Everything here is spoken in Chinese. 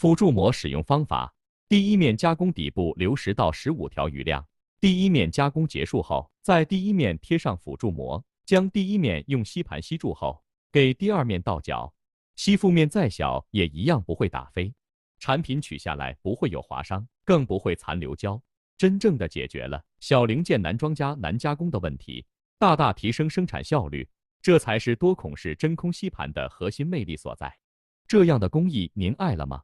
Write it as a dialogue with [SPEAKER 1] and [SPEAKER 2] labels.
[SPEAKER 1] 辅助膜使用方法：第一面加工底部留10到15条余量。第一面加工结束后，在第一面贴上辅助膜，将第一面用吸盘吸住后，给第二面倒角。吸附面再小也一样不会打飞。产品取下来不会有划伤，更不会残留胶，真正的解决了小零件难装加难加工的问题，大大提升生产效率。这才是多孔式真空吸盘的核心魅力所在。这样的工艺您爱了吗？